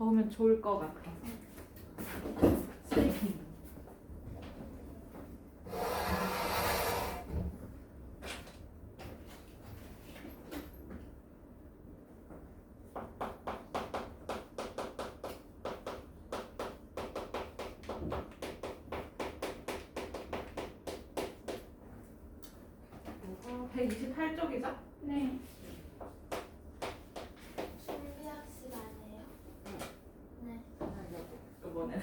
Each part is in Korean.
더우면 좋을 것 같아. 슬리핑. 뭐가 128쪽이죠? 네. 준비학습 안 해요? 네. 이번에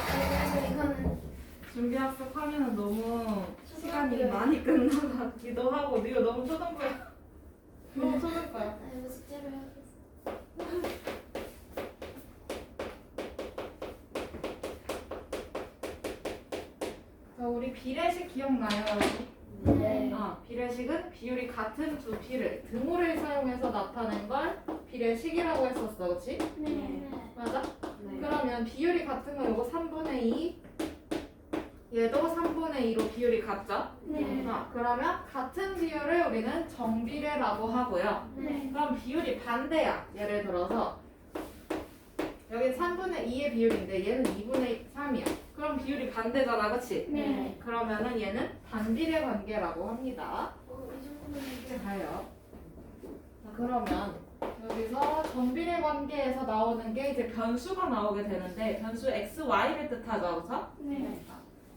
그래서 이거는 준비학습 하면은 너무 시간이 많이 끝나가기도 하고 이거 너무 초등부야. 너무 초등부야. 이거 숙제로 해야겠어. 자, 우리 비례식 기억나요? 네. 비례식은 비율이 같은 두 비를 등호를 사용해서 나타낸 걸 비례식이라고 했었어, 그렇지? 네. 맞아? 그러면 비율이 같은 건 이거 3분의 2, 얘도 3분의 2로 비율이 같죠? 네. 그러면 같은 비율을 우리는 정비례라고 하고요. 네. 그럼 비율이 반대야. 예를 들어서 여기 3분의 2의 비율인데 얘는 2분의 3이야. 그럼 비율이 반대잖아, 그치? 네. 그러면은 얘는 반비례 관계라고 합니다. 이 정도면 이렇게 가요. 자, 그러면 여기서 정비례 관계에서 나오는 게 이제 변수가 나오게 되는데 변수 x, y를 뜻하죠, 그렇죠? 네.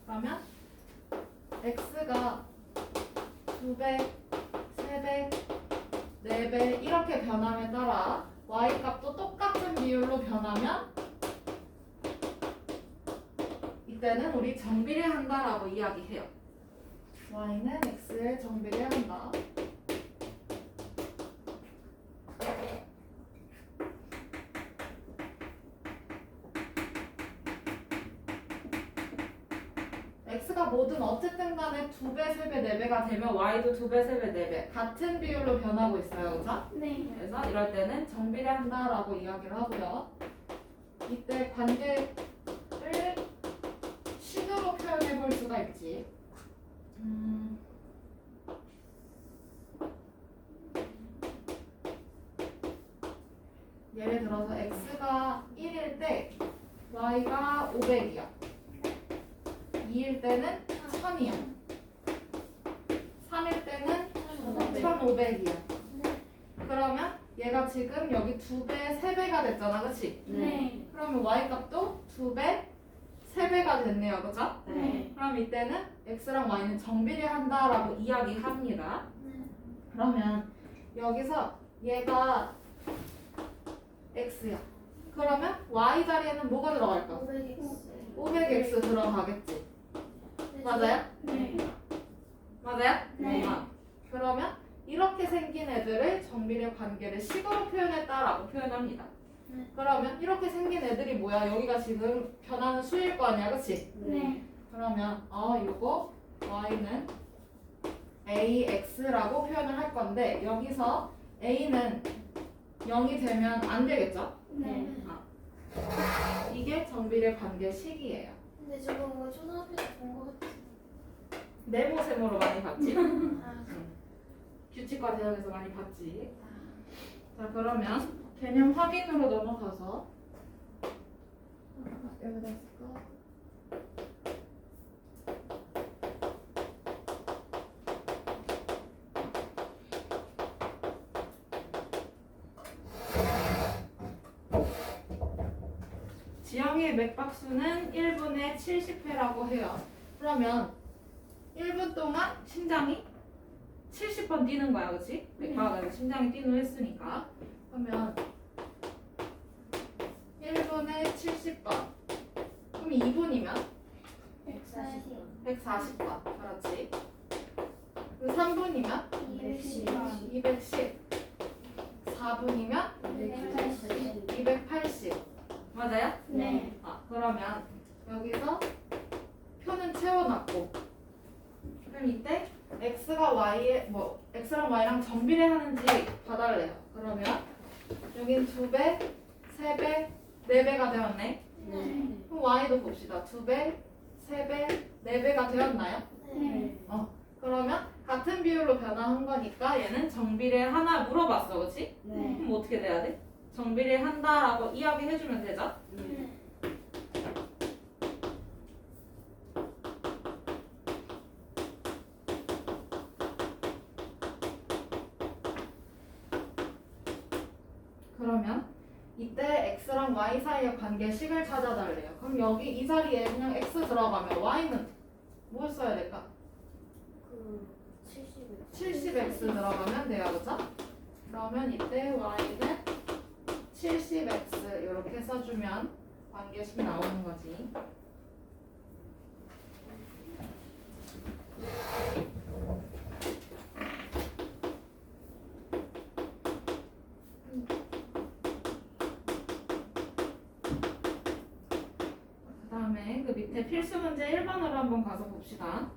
그러면 x가 2배, 3배, 4배 이렇게 변함에 따라 y 값도 똑같은 비율로 변하면 이때는 우리 정비례한다라고 이야기해요. y는 x에 정비례한다. x가 뭐든 어쨌든 간에 2배, 3배, 4배가 되면 y도 2배, 3배, 4배 같은 비율로 변하고 있어요. 그죠? 네. 그래서 이럴 때는 정비례한다라고 이야기를 하고요. 이때 관계를 식으로 표현해 볼 수가 있지. 예를 들어서 x가 1일 때 y가 500이야. 2일 때는 1000이야. 3일 때는 1500이야. 그러면 얘가 지금 여기 2배, 3배가 됐잖아, 그치? 네. 그러면 y 값도 2배, 3배가 됐네요, 그죠? 네. 그럼 이때는 x랑 y는 정비례한다라고 이야기합니다. 그러면 여기서 얘가 x야. 그러면 y 자리에는 뭐가 들어갈까? 500x. 500x 들어가겠지. 맞아요? 네. 맞아요? 네. 그러면 이렇게 생긴 애들을 정비례 관계를 식으로 표현했다라고 표현합니다. 네. 그러면 이렇게 생긴 애들이 뭐야? 여기가 지금 변하는 수일 거 아니야, 그치? 네. 그러면 이거 y는 ax라고 표현을 할 건데 여기서 a는 0이 되면 안 되겠죠? 네. 이게 정비례 관계 식이에요. 근데 저거 뭐 초등학교에서 본 거 같아. 네모세모로 많이 봤지? 아, 규칙과 대응에서 많이 봤지? 자, 그러면 개념 확인으로 넘어가서 여기다 쓸까? 지영이의 맥박수는 1분에 70회라고 해요. 그러면 1분 동안 심장이 70번 뛰는 거야, 그치? 맥박은 심장이 뛰는 횟수니까. 그러면 1분에 70번. 그럼 2분이면 140. 140번. 그렇지. 그리고 3분이면 210. 210. 4분이면 180. 280. 맞아요? 네. 그러면 여기서 표는 채워놨고 그럼 이때 x가 y에 x랑 y랑 정비례 하는지 봐달래요. 그러면 여긴 2배, 3배, 4배가 되었네. 네. 그럼 y도 봅시다. 2배, 3배, 4배가 되었나요? 네. 그러면 같은 비율로 변화한 거니까 얘는 정비례 하나 물어봤어, 그렇지? 네. 그럼 어떻게 돼야 돼? 정비례한다라고 이야기해주면 되죠? 네. 그러면 이때 x랑 y 사이의 관계식을 찾아달래요. 그럼 여기 이 자리에 그냥 x 들어가면 y는 뭘 써야 될까? 그 70. 70x 들어가면 돼요, 그죠? 그러면 이때 y는 70x 이렇게 써주면 관계식이 나오는 거지. 그다음에 그 밑에 필수 문제 1번으로 한번 가서 봅시다.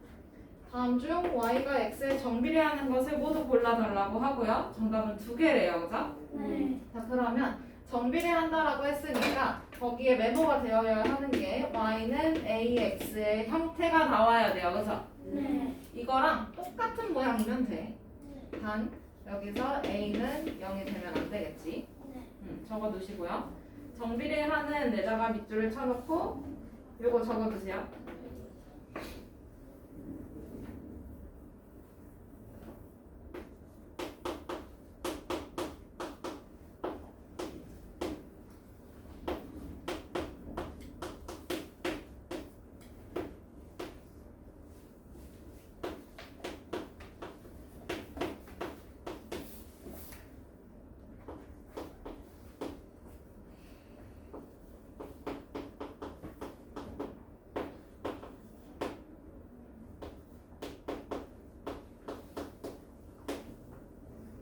다음 중 y가 x에 정비례하는 것을 모두 골라달라고 하고요. 정답은 2개래요, 그죠? 네. 자, 그러면 정비례한다라고 했으니까 거기에 메모가 되어야 하는 게 y는 ax의 형태가 나와야 돼요, 그죠? 네. 이거랑 똑같은 모양이면 돼. 단 여기서 a는 0이 되면 안 되겠지. 적어두시고요. 정비례하는 내다가 밑줄을 쳐놓고 요거 적어두세요.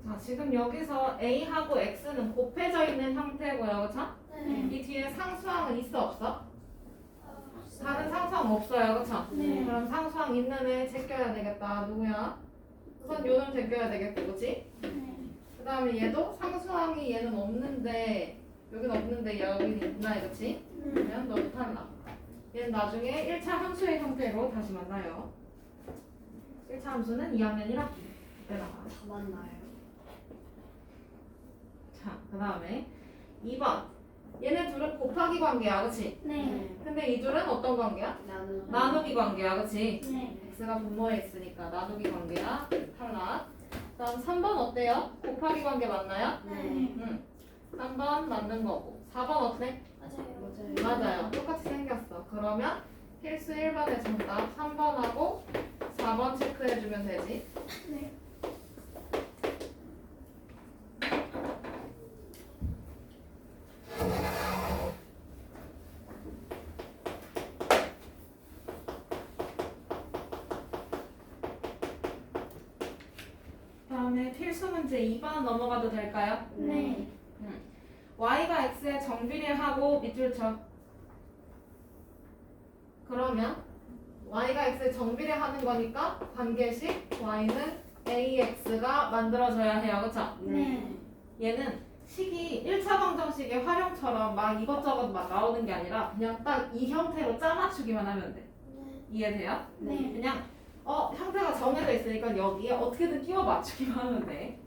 자, 지금 여기서 a하고 x는 곱해져 있는 형태고요, 그쵸? 네. 이 뒤에 상수항은 있어 없어? 다른 상수항 없어요, 그쵸? 네. 그럼 상수항 있는 애 제껴야 되겠다. 누구야? 우선 요놈 제껴야 되겠고, 그치? 그 다음에 얘도 상수항이 얘는 없는데 여긴 없는데 여긴 있구나, 그치? 그러면 너도 탈락. 얘는 나중에 1차 함수의 형태로 다시 만나요. 1차 함수는 2학년 1학기 때 나와요. 다 맞나요? 자, 그 다음에 2번. 얘네 둘은 곱하기 관계야, 그치? 네. 근데 이 둘은 어떤 관계야? 나누기 관계야, 그치? 네. x가 분모에 있으니까 나누기 관계야. 탈락. 다음 3번 어때요? 곱하기 관계 맞나요? 네. 응. 3번 맞는 거고. 4번 어때? 맞아요. 맞아요. 똑같이 생겼어. 그러면 필수 1번의 정답 3번하고 4번 체크해주면 되지. 네. 다음에 필수 문제 2번 넘어가도 될까요? 네. y가 x에 정비례하고 밑줄 쳐. 그러면 y가 x에 정비례하는 거니까 관계식 y는 ax가 만들어져야 해요, 그쵸? 네. 얘는 식이 1차 방정식의 활용처럼 막 이것저것 막 나오는 게 아니라 그냥 딱 이 형태로 짜맞추기만 하면 돼. 이해돼요? 네. 그냥 형태가 정해져 있으니까 여기에 어떻게든 끼워 맞추기만 하면 돼.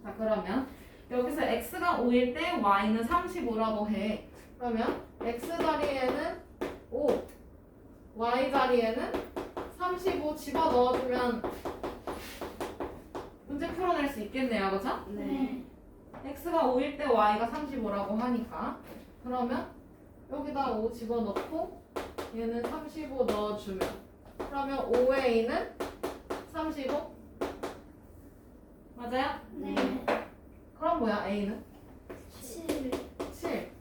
자, 그러면 여기서 x가 5일 때 y는 35라고 해. 그러면 x 자리에는 5, y 자리에는 35 집어 넣어주면 문제 풀어낼 수 있겠네요, 그렇죠? 네. x가 5일 때 y가 35라고 하니까 그러면 여기다 5 집어넣고 얘는 35 넣어주면 그러면 5의 a는 35? 맞아요? 네. 그럼 뭐야 a는? 7. 7.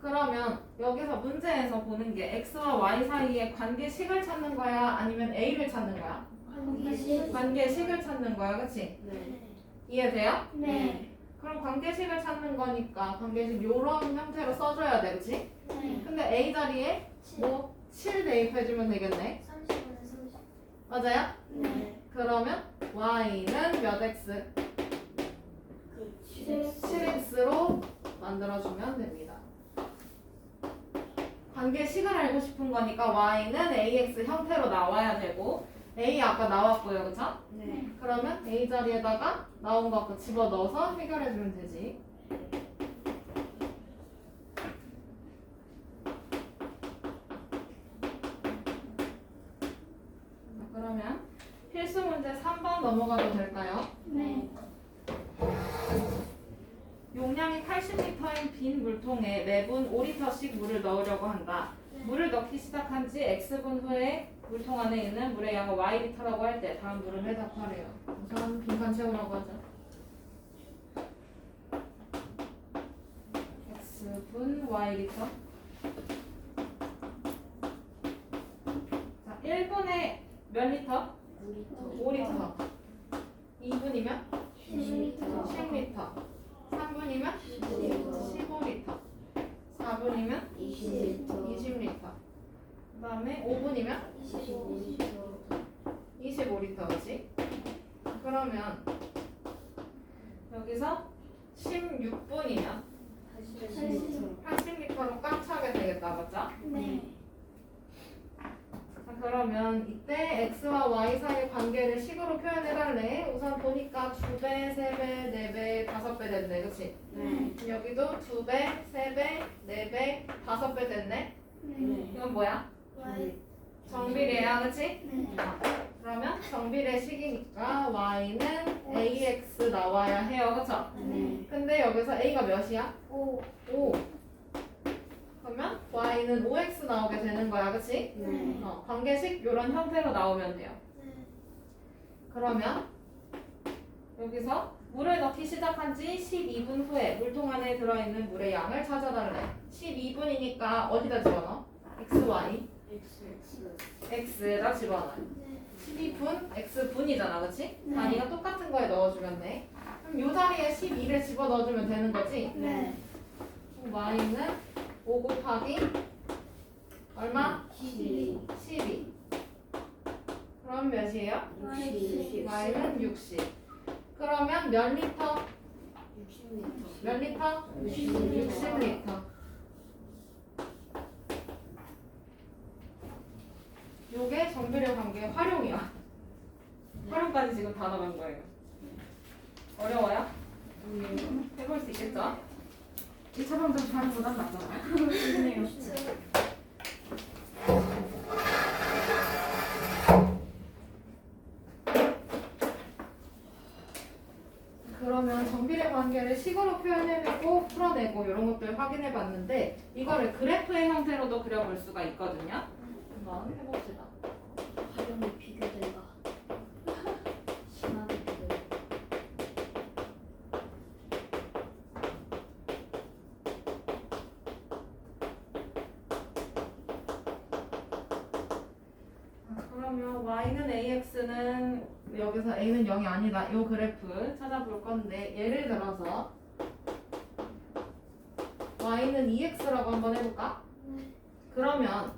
그러면 여기서 문제에서 보는 게 x와 y 사이의 관계식을 찾는 거야? 아니면 a를 찾는 거야? 관계식. 관계식을 찾는 거야, 그치? 네. 이해돼요? 네. 그럼 관계식을 찾는 거니까 관계식 요런 형태로 써줘야 돼, 그치? 네. 근데 a 자리에 7. 뭐 7 대입해주면 되겠네. 30분에 30. 맞아요? 네. 그러면 y는 몇 x? 그 7x로 만들어주면 됩니다. 관계식을 알고 싶은 거니까 y는 ax 형태로 나와야 되고 a 아까 나왔고요, 그쵸? 네. 그러면 a 자리에다가 나온 거 아까 집어넣어서 해결해주면 되지. 필수 문제 3번 넘어가도 될까요? 네. 용량이 80리터인 빈 물통에 매분 5리터씩 물을 넣으려고 한다. 물을 넣기 시작한 지 X분 후에 물통 안에 있는 물의 양을 Y리터라고 할 때 다음 물을 해답하래요. 우선 빈칸 채우라고 하죠. X분 Y리터. 자, 1분에 몇 리터? 5리터. 2분이면 10리터. 10리터. 3분이면 15리터. 4분이면 20리터. 그 다음에 5분이면 25리터. 그치? 그러면 여기서 16분이면 80리터로 꽉 차게 되겠다. 맞죠? 네. 자, 그러면 이때 x와 y 사이의 관계를 식으로 표현해달래. 우선 보니까 2배, 3배, 4배, 5배 됐네. 그치? 네. 여기도 2배, 3배, 4배, 5배 됐네. 네. 이건 뭐야? Y. 정비례야. 그치? 네. 그러면 정비례 식이니까 y는 ax 나와야 해요. 그쵸? 네. 근데 여기서 a가 몇이야? 5. 5. 그러면 y는 5x 나오게 되는 거야. 그치? 네. 관계식 이런 형태로 나오면 돼요. 네. 그러면 여기서 물을 넣기 시작한 지 12분 후에 물통 안에 들어있는 물의 양을 찾아달래. 12분이니까 어디다 집어넣어? x, y, x에다 집어넣어요. 네. 12분, x분이잖아. 그치? 네. 단위가 똑같은 거에 넣어주면 돼. 그럼 이 자리에 12를 집어넣어주면 되는 거지? 네. 그럼 y는 5 곱하기 얼마? 12. 12. 그럼 몇이에요? y는 60. 그러면 몇 리터? 몇 리터? 60리터. 요게 정비례 관계의 활용이야. 활용까지 지금 다 나간 거예요. 어려워요? 해볼 수 있겠죠? 1차 방정 하는 보단 낫잖아요. 그러면 정비례 관계를 식으로 표현해내고 풀어내고 이런 것들 확인해 봤는데 이거를 그래프의 형태로도 그려볼 수가 있거든요. 한번 해봅시다. 활용이 비교된다. 심하게 비교된다. 그러면 y는 ax는 여기서 a는 0이 아니다. 이 그래프 찾아볼 건데 예를 들어서 y는 2x라고 한번 해볼까? 그러면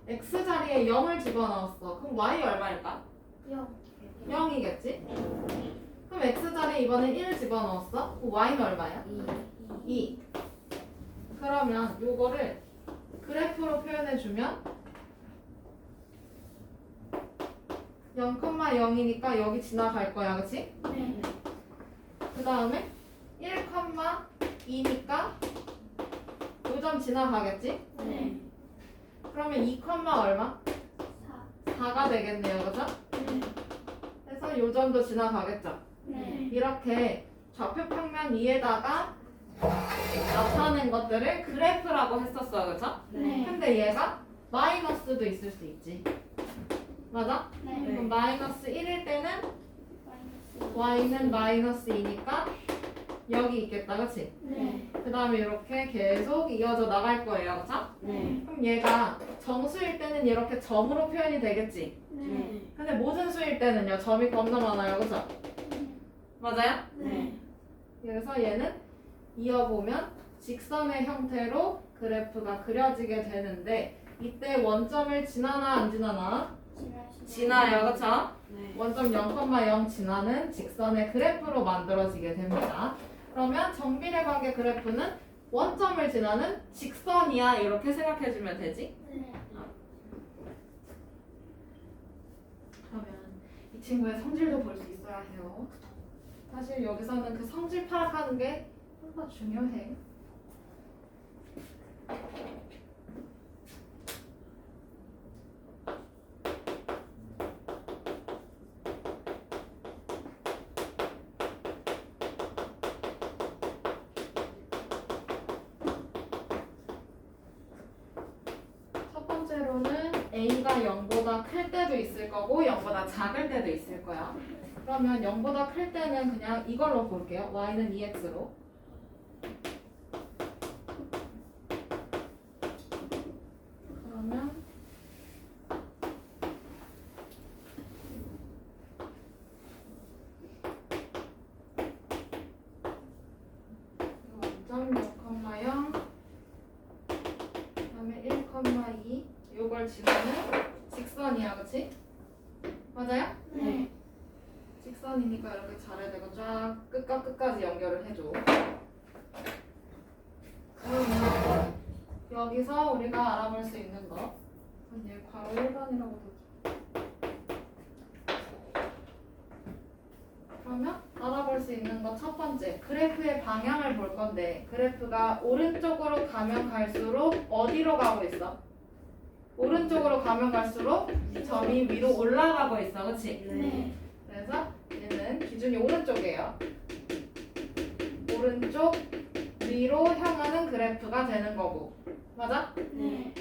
x 자리에 0을 집어넣었어. 그럼 y 얼마일까? 0. 0이겠지? 그럼 x 자리에 이번엔 1 집어넣었어. 그럼 y는 얼마야? 2. 그러면 요거를 그래프로 표현해주면 0,0이니까 여기 지나갈 거야. 그치? 네. 그 다음에 1,2니까 요점 지나가겠지? 네. 그러면 2, 얼마? 4. 4가 되겠네요. 그죠? 네. 그래서 요점도 지나가겠죠? 네. 이렇게 좌표 평면 위에다가 나타낸 것들을 그래프라고 했었어. 그죠? 네. 근데 얘가 마이너스도 있을 수 있지. 맞아? 네. 그럼 마이너스 1일 때는 마이너스. y는 마이너스 2니까 여기 있겠다. 그치? 네. 그 다음에 이렇게 계속 이어져 나갈 거예요. 그쵸? 네. 그럼 얘가 정수일 때는 이렇게 점으로 표현이 되겠지? 네. 근데 모든 수일 때는요, 점이 겁나 많아요. 그죠? 맞아요? 네. 그래서 얘는 이어보면 직선의 형태로 그래프가 그려지게 되는데 이때 원점을 지나나 안 지나나? 지나요. 그쵸? 원점 0,0 지나는 직선의 그래프로 만들어지게 됩니다. 그러면 정비례 관계 그래프는 원점을 지나는 직선이야. 이렇게 생각해주면 되지? 네. 그러면 이 친구의 성질도 볼 수 있어야 해요. 사실 여기서는 그 성질 파악하는 게 훨씬 중요해. A가 0보다 클 때도 있을 거고 0보다 작을 때도 있을 거야. 그러면 0보다 클 때는 그냥 이걸로 볼게요. y는 2x로. 그러면 이거 0,0, 그다음에 1,2 요걸 지나는 직선이야, 그치? 맞아요? 네. 직선이니까 이렇게 잘해야 되고 쫙 끝과 끝까지 연결을 해줘. 그러면 여기서 우리가 알아볼 수 있는 거, 얘 괄호 1번이라고 그러면 알아볼 수 있는 거 첫 번째, 그래프의 방향을 볼 건데 그래프가 오른쪽으로 가면 갈수록 어디로 가고 있어? 오른쪽으로 가면 갈수록 점이 위로 올라가고 있어, 그치? 네. 그래서 얘는 기준이 오른쪽이에요. 오른쪽 위로 향하는 그래프가 되는 거고, 맞아? 네.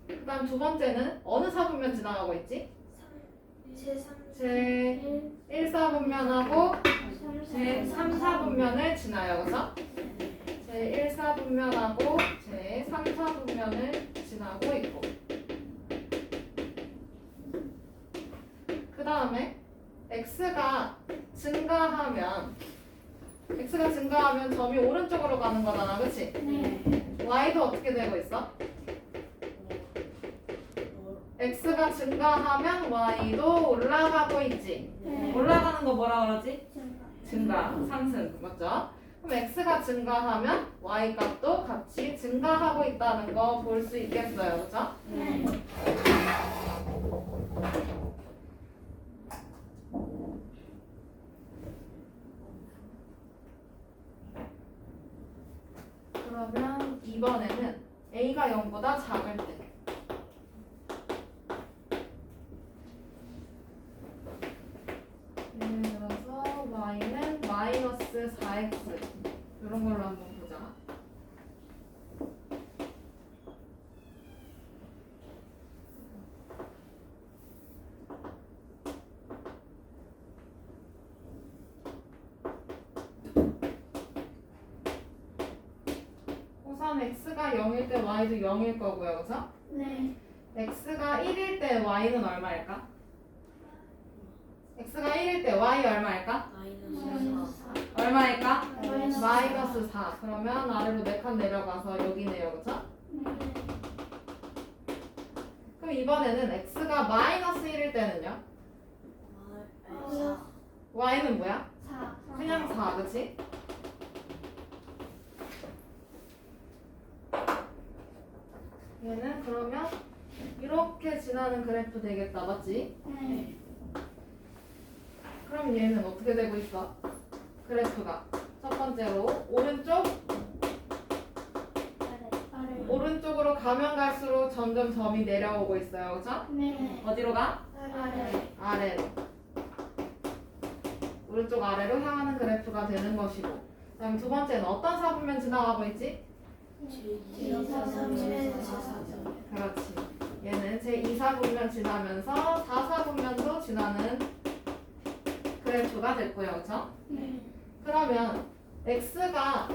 그 다음 두 번째는 어느 사분면 지나가고 있지? 제 1사분면하고 제 3사분면을 지나요, 그래서 제 1사분면하고 제 3사분면을 지나고 있고, 그 다음에 x가 증가하면 점이 오른쪽으로 가는 거잖아, 그치? 네. y도 어떻게 되고 있어? x가 증가하면 y도 올라가고 있지. 네. 올라가는 거 뭐라 그러지? 증가, 상승, 맞죠? 그럼 x가 증가하면 y 값도 같이 증가하고 있다는 거 볼 수 있겠어요, 그렇죠? 네. 그러면 이번에는 a가 0보다 작을 때 예를 들어서 y는 마이너스 4x 이런 걸로 한번 보자. 우선 x가 0일 때 y도 0일 거고요, 그죠? 네. x가 1일 때 y는 얼마일까? x가 1일 때 y 얼마일까? 얼마일까? 마이너스 4. 그러면 아래로 4칸 내려가서 여기네요, 그죠? 그럼 이번에는 x가 마이너스 1일 때는요? y는 뭐야? 그냥 4, 그치? 얘는 그러면 이렇게 지나는 그래프 되겠다, 맞지? 네. 그럼 얘는 어떻게 되고 있어? 그래프가 첫 번째로 오른쪽으로 가면 갈수록 점점 점이 내려오고 있어요, 그죠? 네. 어디로 가? 아래로. 오른쪽 아래로 향하는 그래프가 되는 것이고, 그다음 두 번째는 어떤 사분면 지나가고 있지? 그렇지. 얘는 제 2사분면 지나면서 4사분면도 지나는 그래프가 됐고요, 그렇죠? 네. 그러면 x가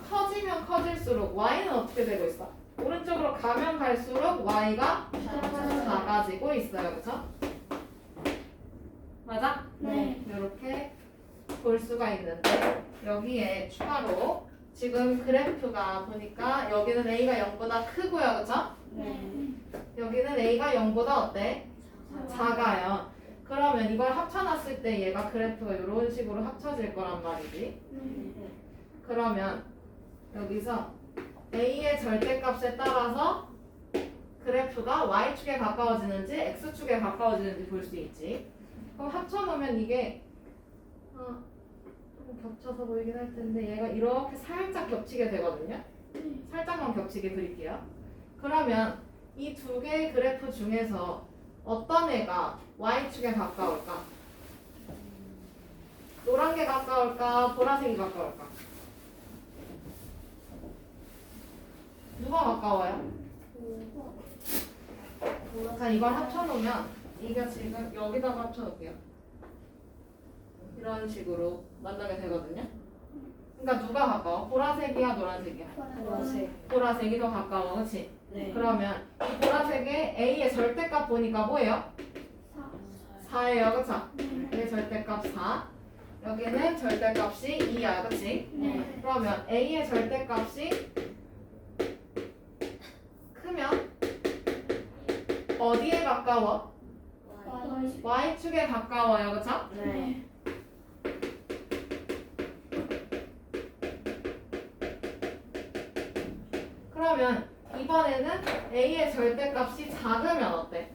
커지면 커질수록 y는 어떻게 되고 있어? 오른쪽으로 가면 갈수록 y가 작아지고 있어요, 그렇죠? 맞아? 네. 이렇게 볼 수가 있는데 여기에 추가로 지금 그래프가 보니까 여기는 a가 0보다 크고요, 그렇죠? 네. 여기는 a가 0보다 어때? 작아요. 그러면 이걸 합쳐놨을 때 얘가 그래프가 이런 식으로 합쳐질 거란 말이지. 그러면 여기서 a의 절대값에 따라서 그래프가 y축에 가까워지는지 x축에 가까워지는지 볼 수 있지. 그럼 합쳐놓으면 이게 조금 겹쳐서 보이긴 할 텐데 얘가 이렇게 살짝 겹치게 되거든요. 살짝만 겹치게 그릴게요. 그러면 이 두 개의 그래프 중에서 어떤 애가 y축에 가까울까? 노란 게 가까울까? 보라색이 가까울까? 누가 가까워요? 자, 이걸 합쳐놓으면 이게 지금 여기다가 합쳐놓을게요. 이런 식으로 만나게 되거든요. 그러니까 누가 가까워? 보라색이야, 노란색이야? 보라색. 보라색이 더 가까워, 그렇지? 네. 그러면 이 보라색의 A의 절대값 보니까 뭐예요? 4예요, 그쵸? 여기 절대값 4. 여기는 절대값이 2야, 그치? 네. 그러면 A의 절대값이 크면 어디에 가까워? Y축에 가까워요, 그쵸? 네. 그러면 이번에는 A의 절대값이 작으면 어때?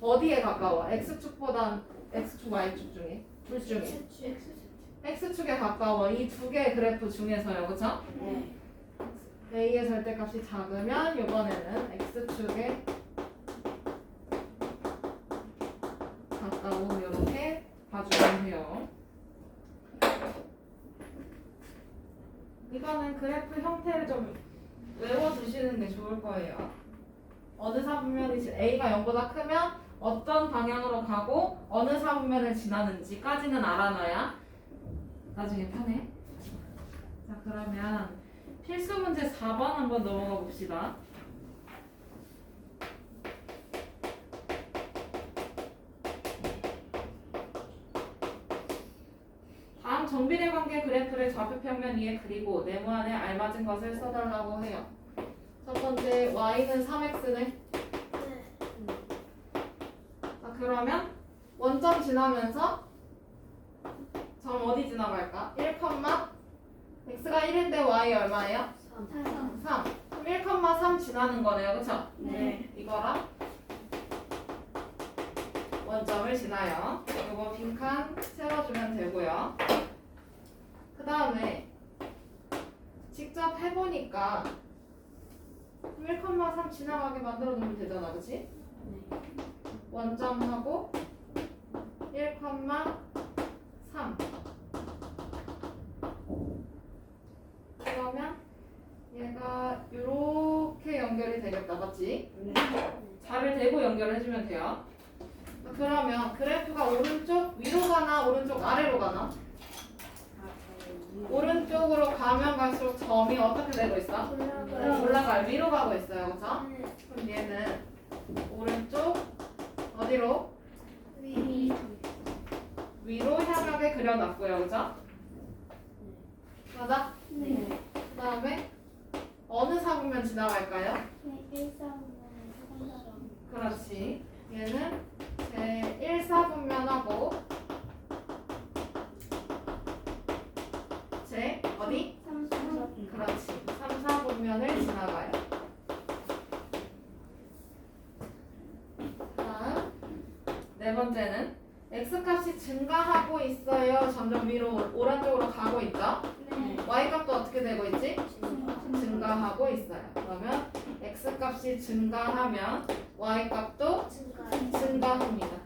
어디에 가까워? X축보단 X축, Y축 중에? 둘 중에 X축에 가까워. 이 두 개의 그래프 중에서요, 그쵸? 네. A의 절대값이 작으면 이번에는 X축에 가까워. 이렇게 봐주면 돼요. 이거는 그래프 형태를 좀 외워두시는 게 좋을 거예요. 어느 사분면이 A가 0보다 크면 어떤 방향으로 가고 어느 사분면을 지나는지까지는 알아놔야 나중에 편해. 자, 그러면 필수 문제 4번 한번 넘어가 봅시다. 다음 정비례 관계 그래프를 좌표 평면 위에 그리고 네모안에 알맞은 것을 써달라고 해요. 첫 번째 y는 3x네. 자, 그러면 원점 지나면서 점 어디 지나갈까? 1, x가 1일 때 y 얼마예요? 3. 그럼 1,3 지나는 거네요, 그쵸? 네. 이거랑 원점을 지나요. 이거 빈칸 채워주면 되고요. 그 다음에 직접 해보니까 1,3 지나가게 만들어 놓으면 되잖아, 그치? 원점하고 1,3 그러면 얘가 이렇게 연결이 되겠다, 맞지? 자를 대고 연결해주면 돼요. 그러면 그래프가 오른쪽 위로 가나 오른쪽 아래로 가나? 오른쪽으로 가면 갈수록 점이 어떻게 되고 있어? 올라갈 위로 가고 있어요, 그렇죠? 그럼 얘는 오른쪽 어디로? 위로 향하게 그려놨고요, 그렇죠? 맞아? 네. 그 다음에 어느 사분면 지나갈까요? 그렇지. 얘는 제 1사분면하고 제 어디? 그렇지. 3, 4분면을 지나가요. 다음 네 번째는 x값이 증가하고 있어요. 점점 위로 오른쪽으로 가고 있죠. y값도 어떻게 되고 있지? 증가하고 있어요. 그러면 x값이 증가하면 y값도 증가합니다.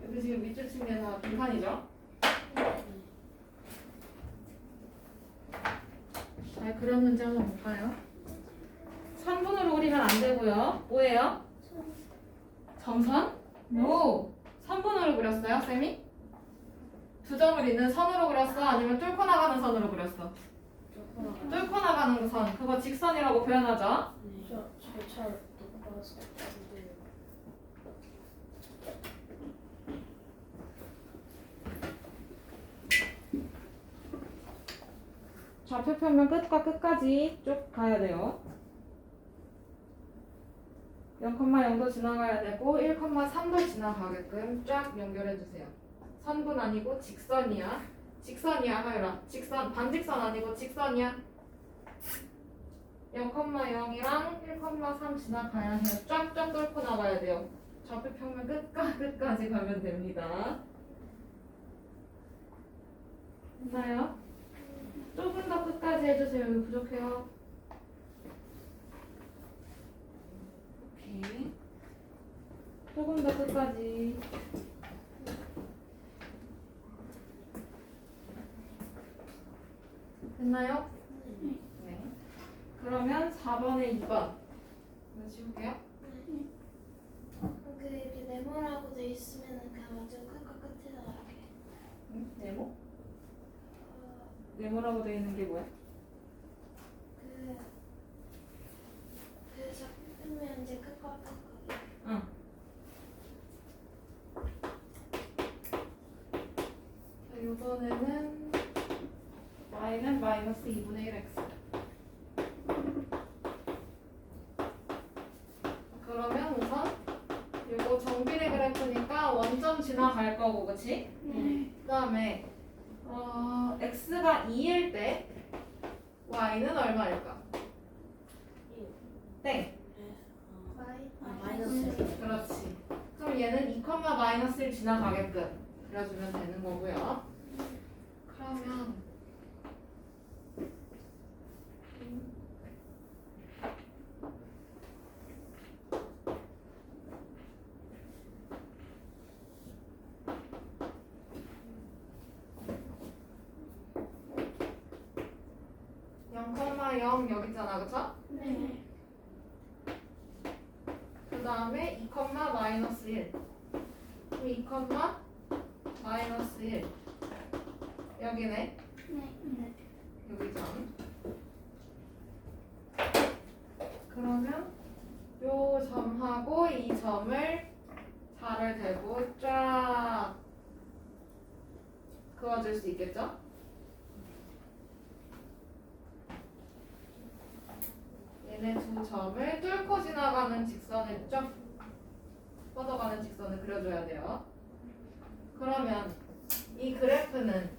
여기 지금 밑줄 친 게 다 빈칸이죠? 잘 그렸는지 한번 볼까요? 선분으로 그리면 안 되고요. 뭐예요? 점선? 오! 선분으로 그렸어요, 쌤이? 두 점을 있는 선으로 그렸어? 아니면 뚫고 나가는 선으로 그렸어? 뚫고 나가는 그 선. 그거 직선이라고 표현하죠? 좌표 평면 끝과 끝까지 쭉 가야 돼요. 0,0도 지나가야 되고 1,3도 지나가게끔 쫙 연결해 주세요. 선분 아니고 직선이야. 직선이야, 하율아. 직선, 반직선 아니고 직선이야. 0,0이랑 1,3 지나가야 해요. 쫙쫙 뚫고 나가야 돼요. 좌표 평면 끝까지 가면 됩니다. 됐나요? 조금 더 끝까지 해주세요. 여기 부족해요. 오케이. 조금 더 끝까지. 됐나요? 네. 그러면 4번에 2번. 이거 지울게요. 그 이렇게 네모라고 돼 있으면은 그냥 완전 끝에다 이렇게 응? 네모? 어, 네모라고 되어 있는 게 뭐야? 그 잡으면 이제 끝. 응. 자, 이번에는 y는 마이너스 2분의 1x. 그러면 우선 이거 정비례 그래프니까 원점 지나갈 거고, 그치? 네. 그 다음에 x가 2일 때 y는 얼마일까? 땡. 마이너스. 그렇지. 그럼 얘는 2, 마이너스를 지나가게끔 그려주면 되는 거고요. 그러면 (0,0) 여기 있잖아, 그쵸? 네. 그 다음에 2, 마이너스 1. 그럼 2, 마이너스 1. 여기네. 네. 여기 점. 그러면 요 점하고 이 점을 자를 대고 쫙 그어줄 수 있겠죠? 얘네 두 점을 뚫고 지나가는 직선을 쫙 뻗어가는 직선을 그려줘야 돼요. 그러면 이 그래프는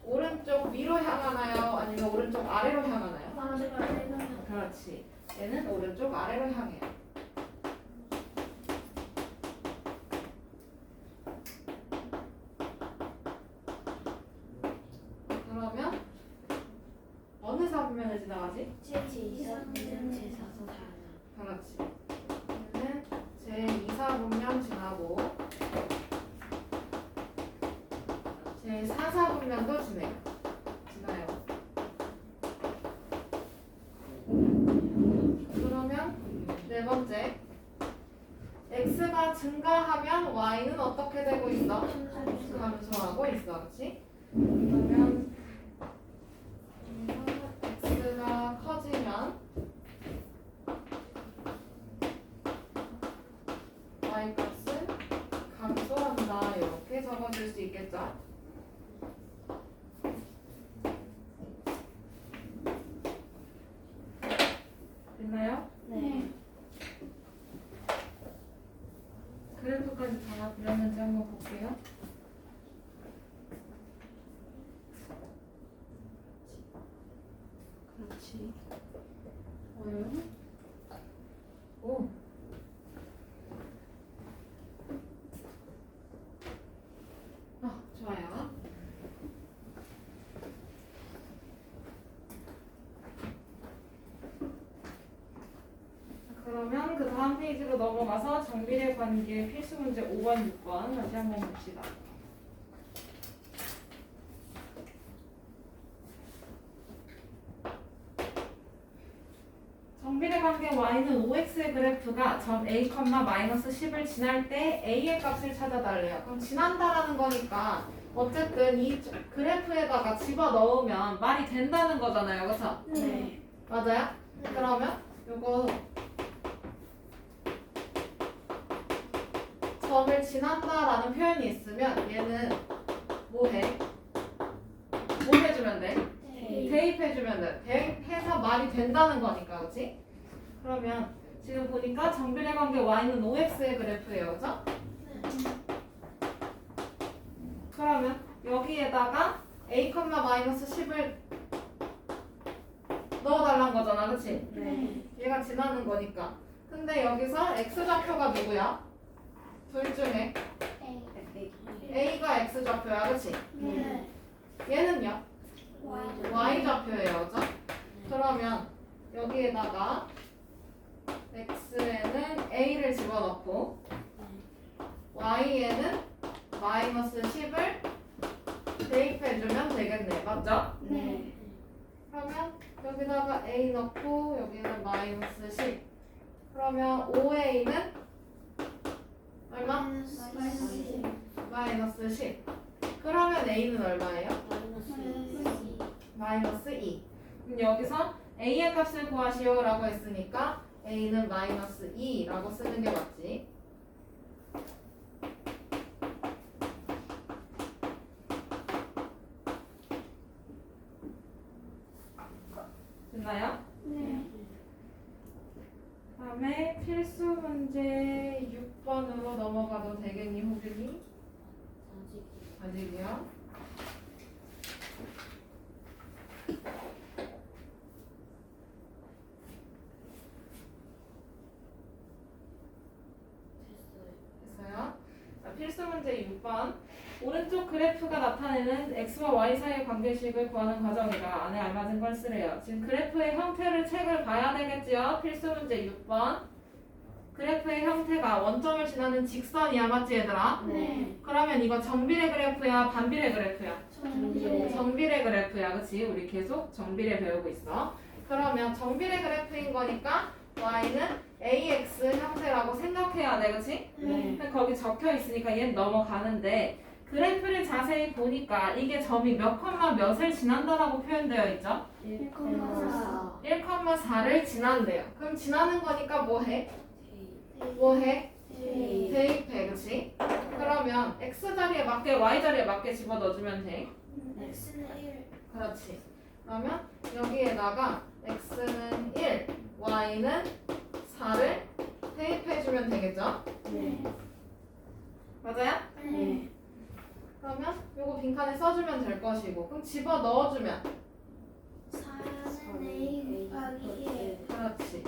오른쪽 위로 향하나요? 아니면 오른쪽 아래로 향하나요? 그렇지. 얘는 오른쪽 아래로 향해요. 그러면 어느 사분면을 지나가지? 그렇지. 얘는 제2사분면 지나고 제4사분면도 지나요. 그러면 네 번째, x가 증가하면 y는 어떻게 되고 있어? 감소하고 있어, 그렇지? 그러면 x가 커지면 y 값은 감소한다, 이렇게 적어줄 수 있겠죠? 됐나요? 네. 그래프까지 다 그렸는지 한번 볼게요. 그렇지. 오. 좋아요. 그러면 그 다음 페이지로 넘어가서 정비례 관계 필수 문제 5번, 6번 다시 한번 봅시다. 정비례 관계 y는 5x의 그래프가 점 a, 마이너스 10을 지날 때 a의 값을 찾아달래요. 그럼 지난다라는 거니까 어쨌든 이 그래프에다가 집어넣으면 말이 된다는 거잖아요. 그렇죠? 네. 맞아요? 그러면 요거 점을 지난다라는 표현이 있으면 얘는 뭐 해? 뭐 해주면 돼? 대입해주면 돼. 대입해서 말이 된다는 거니까, 그렇지? 그러면 지금 보니까 정비례 관계 y는 5x의 그래프예요, 그렇죠? 그러면 여기에다가 a, 마이너스 10을 넣어달라는 거잖아, 그렇지? 네. 얘가 지나는 거니까. 근데 여기서 x좌표가 누구야? 둘 중에 a가 x좌표야, 그렇지? 네. 얘는요? y좌표예요, 그죠? 그러면 여기에다가 x에는 a를 집어넣고 y에는 마이너스 10을 대입해주면 되겠네, 맞죠? 네. 그러면 여기다가 a 넣고 여기는 마이너스 10. 그러면 5a는 얼마? 마이너스 10. 그러면 a는 얼마예요? 마이너스 2. 그럼 여기서 a의 값을 구하시오라고 했으니까 a는 마이너스 2라고 쓰는 게 맞지. 됐나요? 다음에 필수 문제 6번으로 넘어가도 되겠니, 호빈이? 아직이요. 됐어요? 자, 필수 문제 6번. 오른쪽 그래프가 나타내는 x와 y 사이의 관계식을 구하는 과정이다. 안에 알맞은 걸 쓰래요. 지금 그래프의 형태를 책을 봐야 되겠지요? 필수 문제 6번. 그래프의 형태가 원점을 지나는 직선이야, 맞지 얘들아? 그러면 이거 정비례 그래프야, 반비례 그래프야? 정비례 그래프야, 그치? 우리 계속 정비례 배우고 있어. 그러면 정비례 그래프인 거니까 y는 ax 형태라고 생각해야 돼, 그치? 근데 거기 적혀 있으니까 얘는 넘어가는데 그래프를 자세히 보니까 이게 점이 몇 컴마 몇을 지난다라고 표현되어 있죠? 1,4를 지난대요. 그럼 지나는 거니까 뭐해? 뭐해? 대입해, 그치? 그러면 x 자리에 맞게 y 자리에 맞게 집어넣어주면 돼. x는 1. 그렇지. 그러면 여기에다가 x는 1, y는 4를 대입해주면 되겠죠? 맞아요? 그러면 요거 빈칸에 써주면 될 것이고, 그럼 집어넣어주면 4는 a 곱하기 1. 그렇지.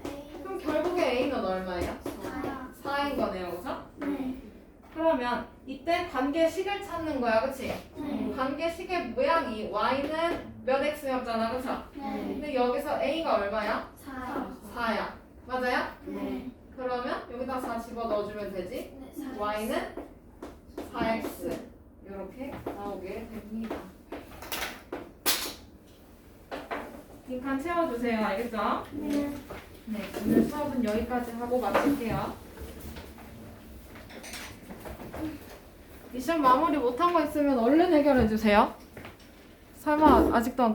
a 그럼 결국에 a는 얼마예요? 4. 4인 거네요, 그죠? 그러면 이때 관계식을 찾는 거야, 그치? 관계식의 모양이 y는 몇 x였잖아, 그쵸? 근데 여기서 a가 얼마야? 4. 4야. 맞아요? 그러면 여기다 4 집어넣어주면 되지? y는 4x 이렇게 나오게 됩니다. 빈칸 채워주세요. 알겠죠? 네, 오늘 수업은 여기까지 하고 마칠게요. 미션 마무리 못한 거 있으면 얼른 해결해 주세요. 설마 아직도